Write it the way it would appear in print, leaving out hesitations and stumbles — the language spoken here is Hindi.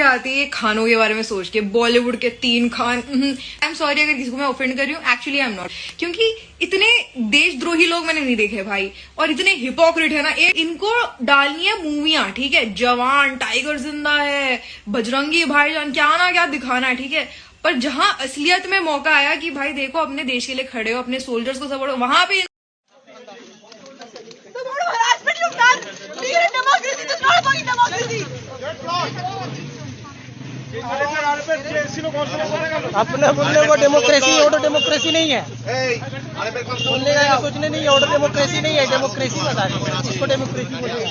आती है ये खानों के बारे में सोच के, बॉलीवुड के 3 खान। आई एम सॉरी अगर किसी को मैं ऑफेंड कर रही हूँ, एक्चुअली आई एम नॉट, क्योंकि इतने देशद्रोही लोग मैंने नहीं देखे भाई, और इतने हिपोक्रेट है ना। इनको डालनी है मूवियां, ठीक है, जवान, टाइगर जिंदा है, बजरंगी भाईजान, क्या ना क्या दिखाना है, ठीक है, पर जहां असलियत में मौका आया कि भाई देखो अपने देश के लिए खड़े हो, अपने सोल्जर्स को सपोर्ट, वहां पे अपने बोलने को डेमोक्रेसी, ऑर्डर डेमोक्रेसी नहीं है। बोलने का सोचने नहीं है, ऑर्डर डेमोक्रेसी नहीं है, डेमोक्रेसी बता रही इसको डेमोक्रेसी बोले।